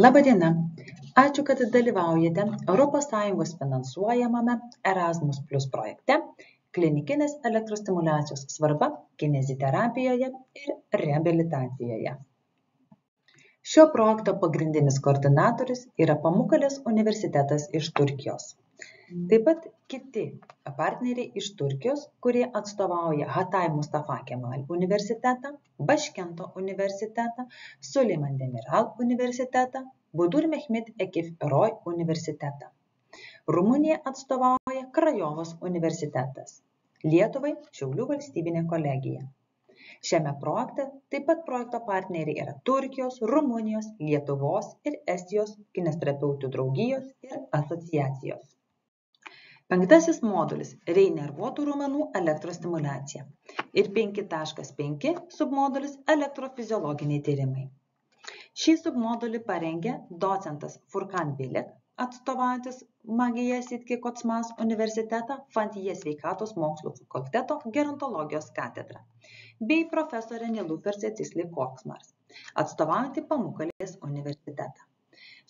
Labadiena! Ačiū, kad dalyvaujate ES finansuojamame Erasmus Plus projekte klinikinės elektrostimuliacijos svarba kineziterapijoje ir reabilitacijoje. Šio projekto pagrindinis koordinatorius yra Pamukkale's universitetas iš Turkijos. Taip pat kiti partneriai iš Turkijos, kurie atstovauja Hatay Mustafa Kemal universitetą, Başkento universitetą, Süleyman Demirel universitetą, Budur Mehmet Akif Eroi universitetą. Rumunija atstovauja Krajovos universitetas, Lietuvai Šiaulių valstybinė kolegija. Šiame projekte taip pat projekto partneriai yra Turkijos, Rumunijos, Lietuvos ir Estijos kineziterapeutų draugijos ir asociacijos. 5. modulis – reinervuotų raumenų elektrostimuliacija ir 5.5 submodulis – elektrofiziologiniai tyrimai. Šį submodulį parengė docentas Furkan Bilek, atstovaujantis Magija Sitki Kotsmas universitetą, Fantyje sveikatos mokslų fakulteto gerontologijos katedrą, bei profesorė Nilufer Secisli Koksmars, atstovaujantį Pamukkale's universitetą.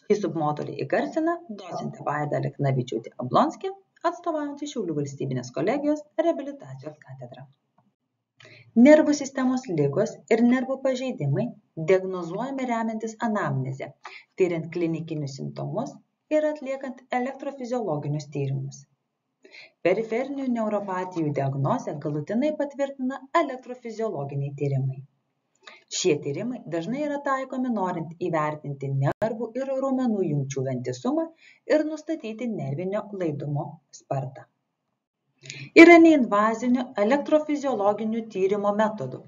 Šį submodulį įgarsina docentė Vaida Aleknavičiūtė Ablonskė, atstovaujantį Šiaulių valstybinės kolegijos reabilitacijos katedrą. Nervų sistemos ligos ir nervų pažeidimai diagnozuojami remiantis anamneze, tyriant klinikinius simptomus ir atliekant elektrofiziologinius tyrimus. Periferinių neuropatijų diagnozę galutinai patvirtina elektrofiziologiniai tyrimai. Šie tyrimai dažnai yra taikomi norint įvertinti nervų ir raumenų jungčių vientisumą ir nustatyti nervinio laidumo spartą. Yra neinvazinių elektrofiziologinių tyrimo metodų,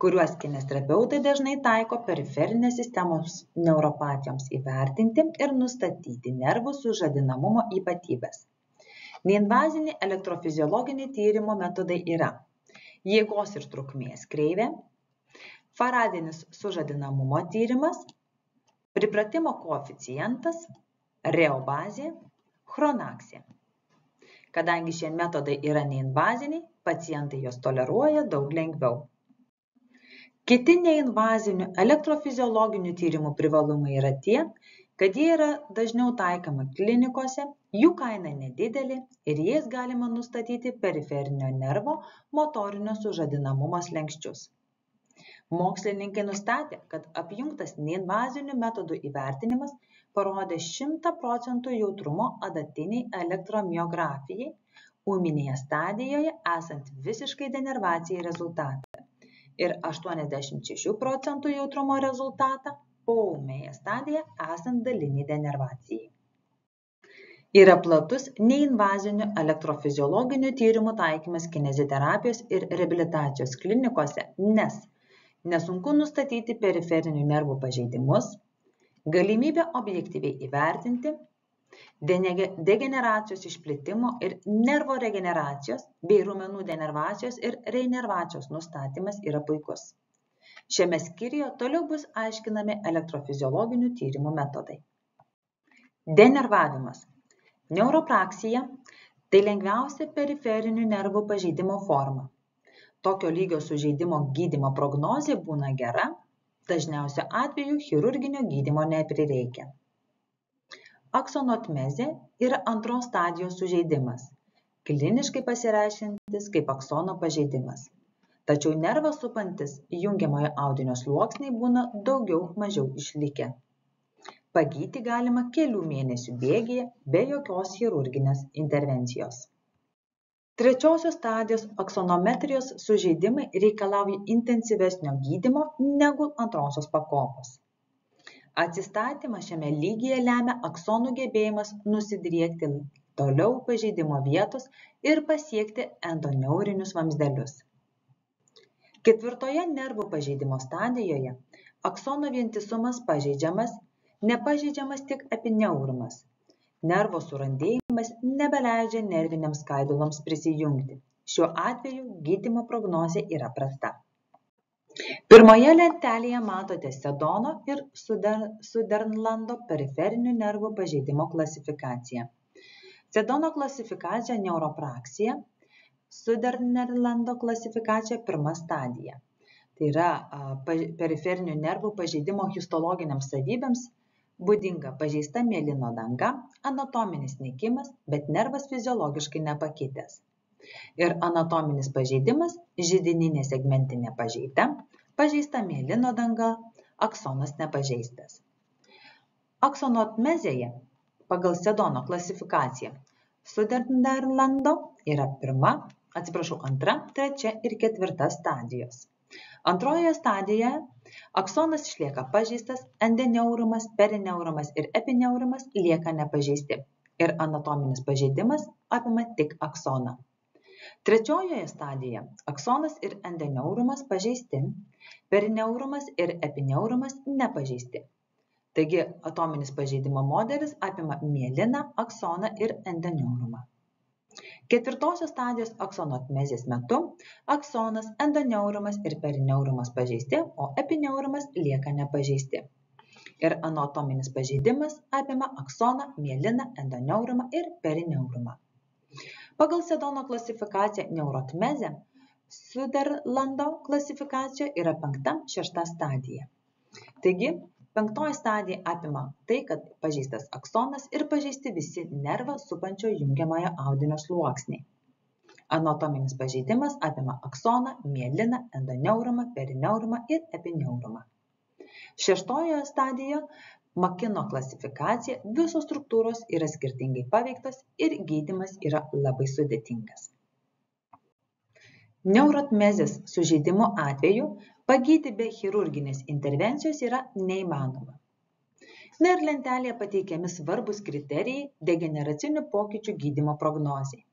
kuriuos kineziterapeutai dažnai taiko periferinės sistemos neuropatijoms įvertinti ir nustatyti nervų sužadinamumo ypatybes. Neinvaziniai elektrofiziologiniai tyrimo metodai yra jėgos ir trukmės kreivė, faradinis sužadinamumo tyrimas, pripratimo koeficientas, reobazė, chronaksija. Kadangi šie metodai yra neinvaziniai, pacientai juos toleruoja daug lengviau. Kiti neinvazinių elektrofiziologinių tyrimų privalumai yra tie, kad jie yra dažniau taikoma klinikose, jų kaina nedidelė ir jais galima nustatyti periferinio nervo motorinio sužadinamumo slenksčius. Mokslininkai nustatė, kad apjungtas neinvazinių metodų įvertinimas parodė 100% jautrumo adatiniai elektromiografijai, ūminėje stadijoje esant visiškai denervacijai rezultatą ir 86% jautrumo rezultatą poūmėje stadijoje esant daliniai denervacijai. Yra platus neinvazinių elektrofiziologinių tyrimų taikymas kineziterapijos ir reabilitacijos klinikose, nes nesunku nustatyti periferinių nervų pažeidimus, galimybę objektyviai įvertinti, degeneracijos išplitimo ir nervo regeneracijos bei raumenų denervacijos ir reinervacijos nustatymas yra puikus. Šiame skyriuje toliau bus aiškinami elektrofiziologinių tyrimų metodai. Denervavimas. Neuropraksija – tai lengviausia periferinių nervų pažeidimo forma. Tokio lygio sužeidimo gydymo prognozė būna gera, dažniausiu atveju chirurginio gydymo neprireikia. Aksonotmezė yra antros stadijos sužeidimas, kliniškai pasireiškiantis kaip aksono pažeidimas. Tačiau nervą supantis jungiamojo audinio sluoksniai būna daugiau mažiau išlikę. Pagyti galima kelių mėnesių bėgyje be jokios chirurginės intervencijos. Trečiosios stadijos aksonometrijos sužeidimai reikalauja intensyvesnio gydymo negu antrosios pakopos. Atsistatymą šiame lygyje lemia aksonų gebėjimas nusidriekti toliau pažeidimo vietos ir pasiekti endoneurinius vamzdelius. Ketvirtoje nervų pažeidimo stadijoje aksono vientisumas pažeidžiamas, nepažeidžiamas tik epineurumas. Nervo surandėjimas nebeleidžia nerviniams skaiduloms prisijungti. Šiuo atveju gydymo prognozė yra prasta. Pirmoje lentelėje matote Sedono ir Sutherlando periferinių nervų pažeidimo klasifikaciją. Sedono klasifikacija neuropraksija, Sutherlando klasifikacija pirma stadija. Tai yra periferinių nervų pažeidimo histologiniams savybėms būdinga pažeista mielino danga, anatominis nykimas, bet nervas fiziologiškai nepakitęs. Ir anatominis pažeidimas – židininė segmentinė pažeida, pažeista mielino danga, aksonas nepažeistas. Aksonotmezėje pagal Sedono klasifikaciją Sutherlando yra antra, trečia ir ketvirta stadijos. Antrojoje stadijoje aksonas išlieka pažeistas, endeneurumas, perineurumas ir epineurumas lieka nepažeisti ir anatominis pažeidimas apima tik aksoną. Trečiojoje stadijoje aksonas ir endeneurumas pažeisti, perineurumas ir epineurumas nepažeisti. Taigi atominis pažeidimo modelis apima mieliną, aksoną ir endeneurumą. Ketvirtosios stadijos aksonotmezės metu aksonas, endeneurumas ir perineurumas pažeisti, o epineurumas lieka nepažeisti. Ir anatominis pažeidimas apima aksoną, mieliną, endeneurumą ir perineurumą. Pagal Sedono klasifikaciją neurotmezė Sutherlando klasifikacijoje yra 5-6 stadija. Taigi, 5 stadija apima tai, kad pažeistas aksonas ir pažeisti visi nervą supančio jungiamojo audinio sluoksniai. Anatominis pažeidimas apima aksoną, mieliną, endoneurumą, perineurumą ir epineurumą. 6 stadijoje Makino klasifikacija visos struktūros yra skirtingai paveiktos ir gydymas yra labai sudėtingas. Neurotmezės sužeidimo atveju pagydyti be chirurginės intervencijos yra neįmanoma. Ir lentelėje pateikiami svarbus kriterijai degeneracinių pokyčių gydymo prognozei.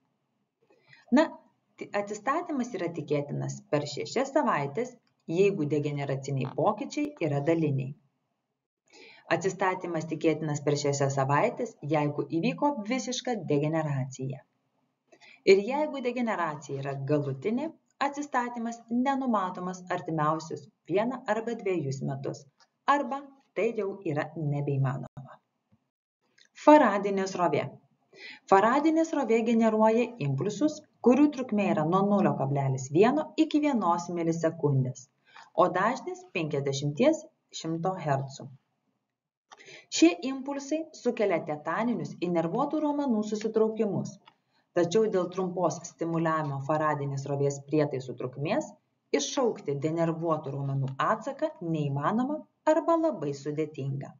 Atsistatymas yra tikėtinas per 6 savaites, jeigu degeneraciniai pokyčiai yra daliniai. Atsistatymas tikėtinas per 6 savaitės, jeigu įvyko visiška degeneracija. Ir jeigu degeneracija yra galutinė, atsistatymas nenumatomas artimiausius 1 arba 2 metus, arba tai jau yra nebeįmanoma. Faradinė srovė. Faradinė srovė generuoja impulsus, kurių trukmė yra nuo 0,1 iki 1 milisekundės, o dažnis 50–100 Hz. Šie impulsai sukelia tetaninius įnervuotų raumenų susitraukimus, tačiau dėl trumpos stimuliavimo faradinės srovės prietaisų trukmės iššaukti denervuotų raumenų atsaką neįmanoma arba labai sudėtinga.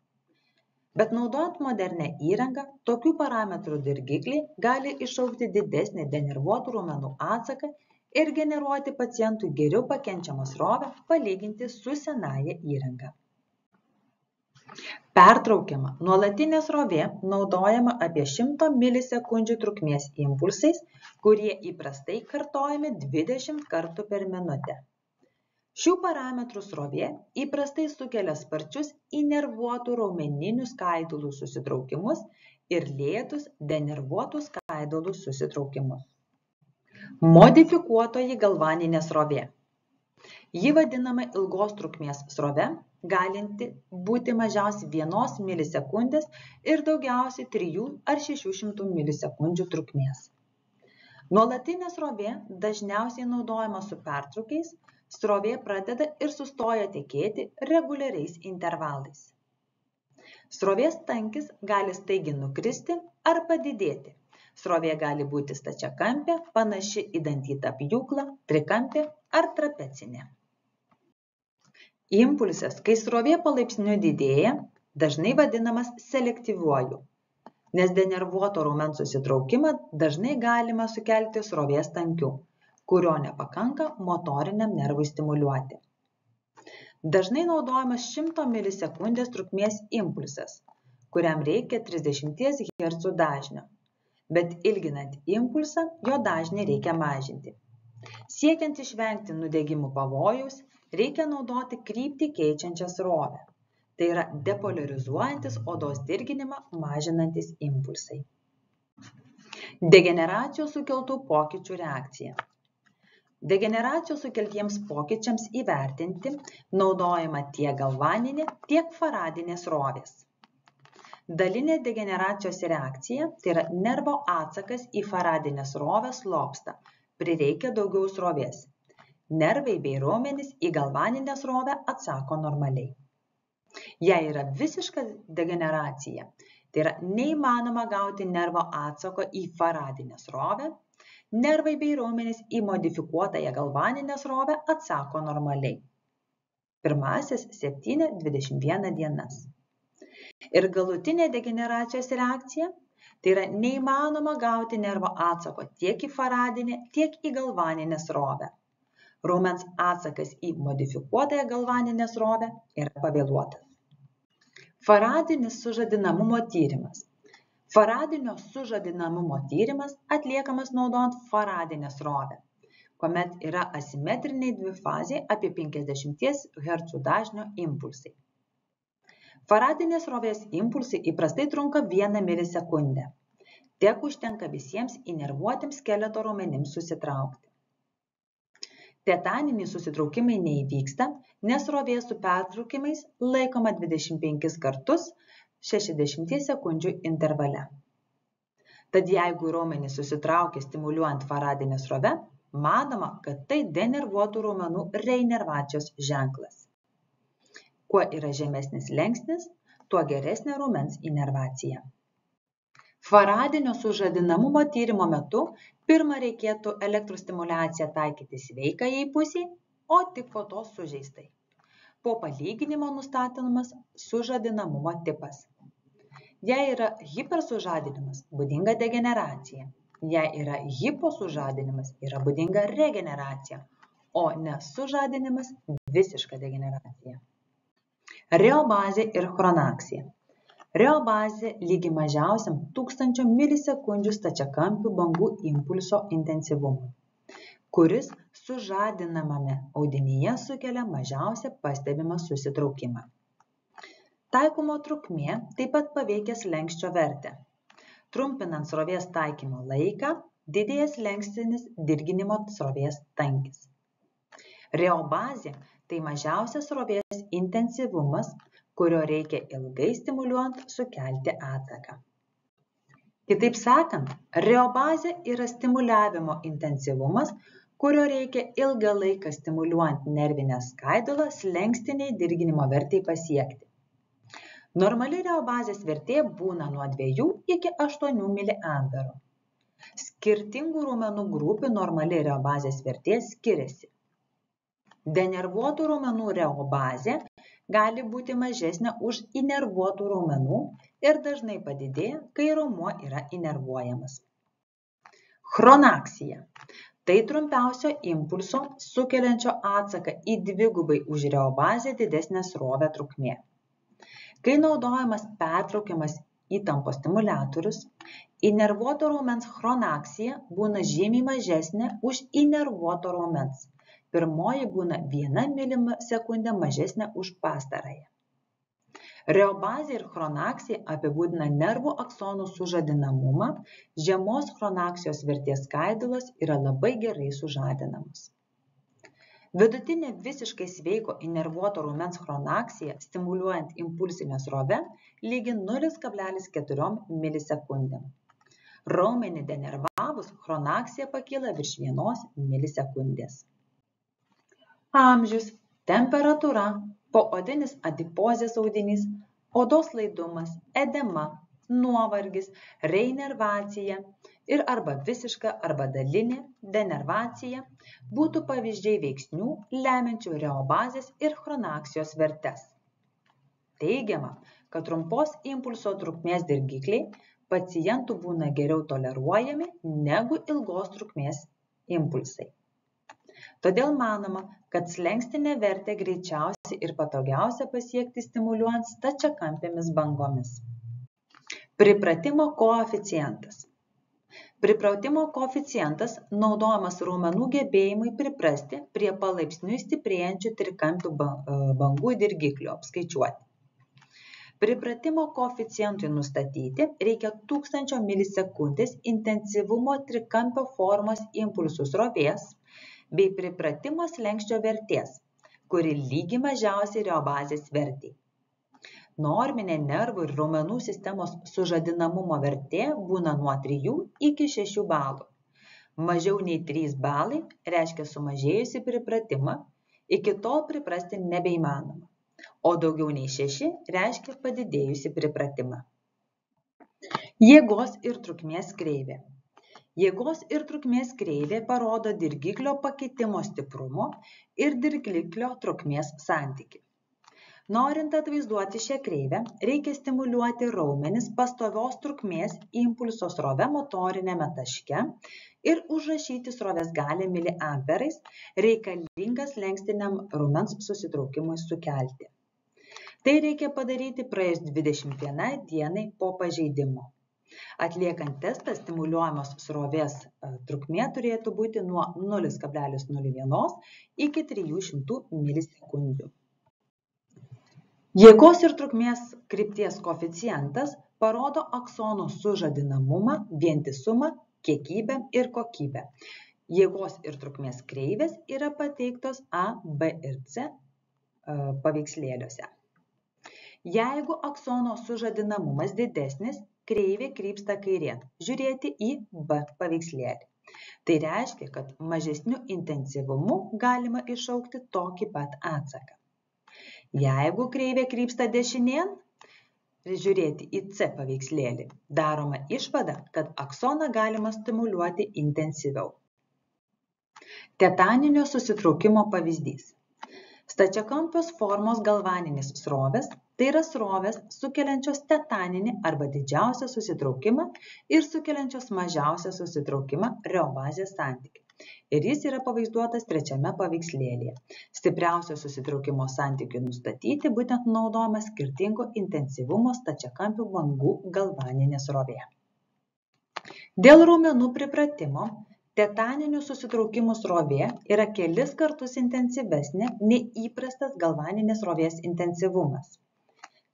Bet naudojant modernę įrangą, tokių parametrų dirgikliai gali iššaukti didesnį denervuotų raumenų atsaką ir generuoti pacientui geriau pakenčiamą srovę palyginti su senąja įranga. Pertraukiama nuolatinė srovė naudojama apie 100 milisekundžių trukmės impulsais, kurie įprastai kartojami 20 kartų per minutę. Šių parametrų srovė įprastai sukelia sparčius įnervuotų raumeninių skaidulų susitraukimus ir lėtus denervuotų skaidulų susitraukimus. Modifikuotoji galvaninė srovė. Ji vadinama ilgos trukmės srove, galinti būti mažiausiai 1 milisekundės ir daugiausiai 3 ar 600 milisekundžių trukmės. Nuolatinė srovė dažniausiai naudojama su pertrūkiais, srovė pradeda ir sustoja tekėti reguliariais intervalais. Srovės tankis gali staigiai nukristi ar padidėti. Srovė gali būti stačiakampė, panaši į dantytą pjūklą, trikampė ar trapecinė. Impulsas, kai srovė palaipsniui didėja, dažnai vadinamas selektyviuoju, nes denervuoto raumens susitraukimą dažnai galima sukelti srovės tankiu, kurio nepakanka motoriniam nervui stimuliuoti. Dažnai naudojamas 100 milisekundės trukmės impulsas, kuriam reikia 30 Hz dažnio, bet ilginant impulsą, jo dažnį reikia mažinti. Siekiant išvengti nudegimų pavojaus, reikia naudoti kryptį keičiančią srovę. Tai yra depolarizuojantis odos dirginimą mažinantis impulsai. Degeneracijos sukeltų pokyčių reakcija. Degeneracijos sukeltiems pokyčiams įvertinti naudojama tiek galvaninė, tiek faradinė srovės. Dalinė degeneracijos reakcija, tai yra nervo atsakas į faradinę srovę slopsta, prireikia daugiau srovės. Nervai bei raumenys į galvaninę srovę atsako normaliai. Jei yra visiška degeneracija, tai yra neįmanoma gauti nervo atsako į faradinę srovę, nervai bei raumenys į modifikuotąją galvaninę srovę atsako normaliai. Pirmasis 7-21 dienas. Ir galutinė degeneracijos reakcija, tai yra neįmanoma gauti nervo atsako tiek į faradinę, tiek į galvaninę srovę. Raumens atsakas į modifikuotąją galvaninę srovę yra pavėluotas. Faradinis sužadinamumo tyrimas. Faradinio sužadinamumo tyrimas atliekamas naudojant faradinę srovę, kuomet yra asimetriniai dvifaziai apie 50 Hz dažnio impulsai. Faradinės srovės impulsai įprastai trunka 1 milisekundę. Tiek užtenka visiems įnervuotiems skeleto raumenims susitraukti. Tetaniniai susitraukimai neįvyksta, nes srovė su pertraukimais laikoma 25 kartus 60 sekundžių intervale. Tad jeigu raumenys susitraukia stimuliuojant faradinę srovę, manoma, kad tai denervuotų raumenų reinervacijos ženklas. Kuo yra žemesnis slenkstis, tuo geresnė raumens inervacija. Faradinio sužadinamumo tyrimo metu pirmą reikėtų elektrostimuliaciją taikyti sveikajai pusiai, o tik po to sužeistai. Po palyginimo nustatomas sužadinamumo tipas. Jei yra hipersužadinimas, būdinga degeneracija. Jei yra hiposužadinimas, yra būdinga regeneracija, o nesužadinimas visiška degeneracija. Reobazė ir chronaksija. Reobazė lygi mažiausiam 1000 milisekundžių stačiakampių bangų impulso intensyvumui, kuris sužadinamame audinyje sukelia mažiausią pastebimą susitraukimą. Taikomo trukmė taip pat paveikia slenksčio vertę. Trumpinant srovės taikymo laiką, didėja slenkstinis dirginimo srovės tankis. Reobazė tai mažiausias srovės intensyvumas, kurio reikia ilgai stimuliuojant sukelti atsaką. Kitaip sakant, reobazė yra stimuliavimo intensyvumas, kurio reikia ilgą laiką stimuliuojant nervinę skaidulą slenkstiniai dirginimo vertei pasiekti. Normali reobazės vertė būna nuo 2 iki 8 mA. Skirtingų raumenų grupių normali reobazės vertė skiriasi. Denervuotų raumenų reobazė gali būti mažesnė už įnervuotų raumenų ir dažnai padidėja, kai raumuo yra įnervuojamas. Chronaksija – tai trumpiausio impulso sukeliančio atsaką į dvigubai už reobazę didesnę srovę trukmė. Kai naudojamas pertraukiamas įtampos stimuliatorius, įnervuoto raumens chronaksija būna žymiai mažesnė už įnervuoto raumens. Pirmoji būna 1 milisekundė mažesnė už pastarąją. Reobazė ir chronaksija apibūdina nervų aksonų sužadinamumą, žemos chronaksijos vertės skaidulos yra labai gerai sužadinamos. Vidutinė visiškai sveiko įnervuoto raumens chronaksija stimuliuojant impulsinę srovę lygi 0,4 milisekundėm. Raumenį denervavus chronaksija pakyla virš 1 milisekundės. Amžius, temperatūra, poodinis adipozės audinys, odos laidumas, edema, nuovargis, reinervacija ir arba visiška arba dalinė denervacija būtų pavyzdžiai veiksnių lemiančių reobazės ir chronaksijos vertes. Teigiama, kad trumpos impulso trukmės dirgikliai pacientų būna geriau toleruojami negu ilgos trukmės impulsai. Todėl manoma, kad slenkstinę vertę greičiausiai ir patogiausia pasiekti stimuliuojant stačiakampėmis bangomis. Pripratimo koeficientas. Pripratimo koeficientas naudojamas raumenų gebėjimui priprasti prie palaipsniui stiprėjančių trikampių bangų dirgiklių apskaičiuoti. Pripratimo koeficientui nustatyti reikia 1000 milisekundės intensyvumo trikampio formos impulsų srovės bei pripratimo slenksčio vertės, kuri lygi mažiausiai reobazės vertei. Norminė nervų ir raumenų sistemos sužadinamumo vertė būna nuo 3 iki 6 balų. Mažiau nei 3 balai reiškia sumažėjusi pripratimą, iki tol priprasti nebeįmanoma. o daugiau nei 6 reiškia padidėjusį pripratimą. Jėgos ir trukmės kreivė. Jėgos ir trukmės kreivė parodo dirgiklio pakitimo stiprumo ir dirgiklio trukmės santykį. Norint atvaizduoti šią kreivę, reikia stimuliuoti raumenis pastovios trukmės impulso srove motorinėme taške ir užrašyti srovės galią miliamperais, reikalingas slenkstiniam raumens susitraukimui sukelti. Tai reikia padaryti praėjus 21 dienai po pažeidimo. Atliekant testą, stimuliuojamos srovės trukmė turėtų būti nuo 0,01 iki 300 milisekundžių. Jėgos ir trukmės krypties koeficientas parodo aksonų sužadinamumą, vientisumą, kiekybę ir kokybę. Jėgos ir trukmės kreivės yra pateiktos A, B ir C paveikslėliuose. Jeigu aksono sužadinamumas didesnis, kreivė krypsta kairėn. Žiūrėti į B paveikslėlį. Tai reiškia, kad mažesniu intensyvumu galima iššaukti tokį pat atsaką. Jeigu kreivė krypsta dešinėn, žiūrėti į C paveikslėlį, daroma išvada, kad aksoną galima stimuliuoti intensyviau. Tetaninio susitraukimo pavyzdys. Stačiakampios formos galvaninės srovės, tai yra srovės sukeliančios tetaninį arba didžiausią susitraukimą ir sukeliančios mažiausią susitraukimą reobazės santykį. Ir jis yra pavaizduotas trečiame paveikslėlyje. Stipriausio susitraukimo santykiui nustatyti būtent naudojama skirtingo intensyvumo stačiakampių bangų galvaninė srovė. Dėl raumenų pripratimo, tetaninių susitraukimų srovė yra kelis kartus intensyvesnė nei įprastas galvaninės srovės intensyvumas.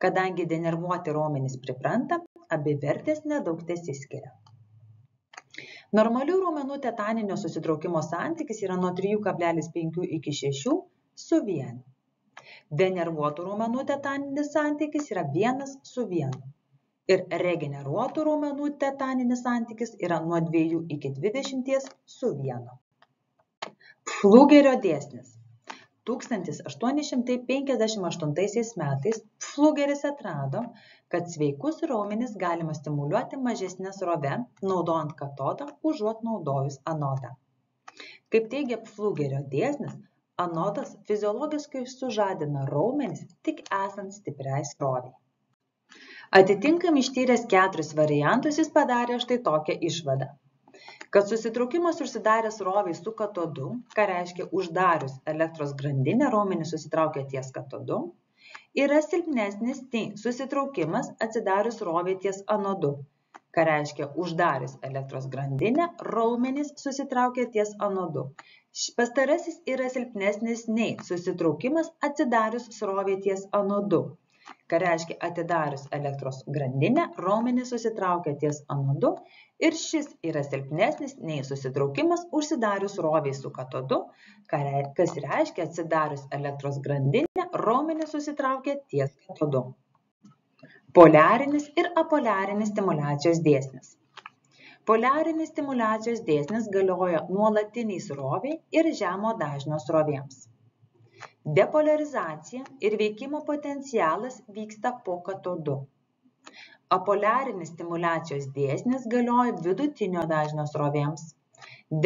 Kadangi denervuoti raumenys pripranta, abi vertės nedaug tesiskiria. Normalių raumenų tetaninio susitraukimo santykis yra nuo 3,5 iki 6 su 1. Denervuotų raumenų tetaninis santykis yra 1 su 1. Ir regeneruotų raumenų tetaninis santykis yra nuo 2 iki 20 su 1. Pflugerio dėsnis. 1858 metais Pflugeris atrado, kad sveikus raumenis galima stimuliuoti mažesnę srovę, naudojant katodą, užuot naudojus anodą. Kaip teigia Pflugerio dėsnis, anodas fiziologiškai sužadina raumenis tik esant stipriai srovei. Atitinkamai ištyręs 4 variantus, jis padarė štai tokią išvadą. Kad susitraukimas užsidaręs srovei su katodu, ką reiškia uždarius elektros grandinę, raumenys susitraukia ties katodu, yra silpnesnis nei susitraukimas atsidarius srovei ties anodu, ką reiškia uždarius elektros grandinę, raumenys susitraukia ties anodu. Pastarasis yra silpnesnis nei susitraukimas atsidarius srovei ties anodu, ką reiškia atidarius elektros grandinę, raumenys susitraukia ties anodu, ir šis yra silpnesnis nei susitraukimas užsidarius srovei su katodu, kas reiškia atsidarius elektros grandinę, raumenys susitraukia ties katodu. Poliarinis ir apoliarinis stimuliacijos dėsnis. Poliarinis stimuliacijos dėsnis galioja nuolatiniai sroviai ir žemo dažnio srovėms. Depolarizacija ir veikimo potencialas vyksta po katodu. Apoliarinis stimuliacijos dėsnis galioja vidutinio dažnio srovėms.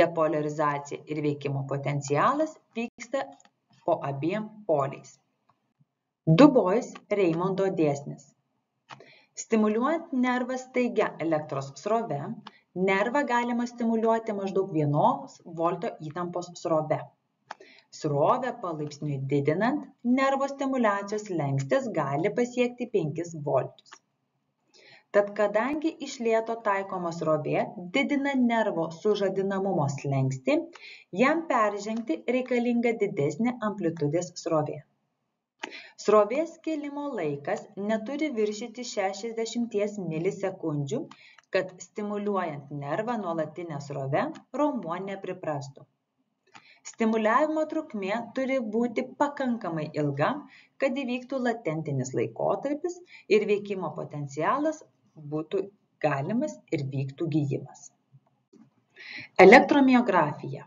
Depolarizacija ir veikimo potencialas vyksta po abiem poliais. Dubois-Reimondo dėsnis. Stimuliuojant nervą staigia elektros srove, nervą galima stimuliuoti maždaug 1 volto įtampos srove. Srovę palaipsniui didinant, nervo stimuliacijos slenkstis gali pasiekti 5 voltus. Tad kadangi iš lėto taikoma srovė didina nervo sužadinamumo slenkstį, jam peržengti reikalinga didesnė amplitudės srovė. Srovės kėlimo laikas neturi viršyti 60 milisekundžių, kad stimuliuojant nervą nuolatinę srovę, raumuo nepriprastų. Stimuliavimo trukmė turi būti pakankamai ilga, kad įvyktų latentinis laikotarpis ir veikimo potencialas būtų galimas ir vyktų gijimas. Elektromiografija.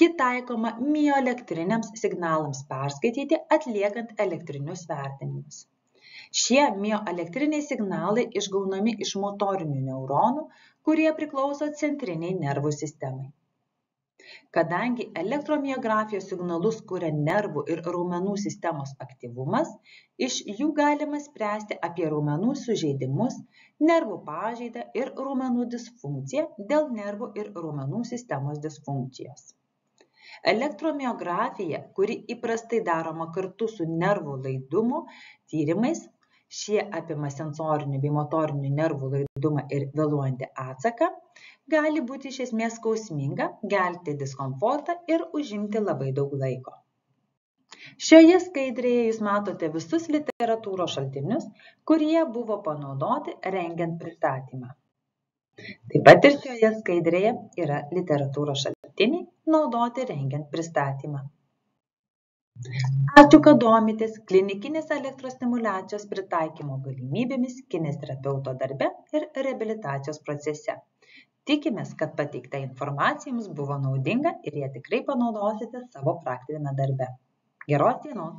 Ji taikoma mioelektriniams signalams perskaityti atliekant elektrinius vertinimus. Šie mioelektriniai signalai išgaunami iš motorinių neuronų, kurie priklauso centriniai nervų sistemai. Kadangi elektromiografijos signalus kuria nervų ir raumenų sistemos aktyvumas, iš jų galima spręsti apie raumenų sužeidimus, nervų pažeidą ir raumenų disfunkciją dėl nervų ir raumenų sistemos disfunkcijos. Elektromiografija, kuri įprastai daroma kartu su nervų laidumo tyrimais, šie apima sensorinių bei motorinių nervų laidumą ir vėluojantį atsaką, gali būti iš esmės skausminga, kelti diskomfortą ir užimti labai daug laiko. Šioje skaidrėje jūs matote visus literatūros šaltinius, kurie buvo panaudoti rengiant pristatymą. Taip pat ir šioje skaidrėje yra literatūros šaltiniai naudoti rengiant pristatymą. Ačiū, kad domitės klinikinės elektrostimuliacijos pritaikymo galimybėmis kineziterapeuto darbe ir reabilitacijos procese. Tikimės, kad pateikta informacija jums buvo naudinga ir ją tikrai panaudosite savo praktiniame darbe. Geros dienos!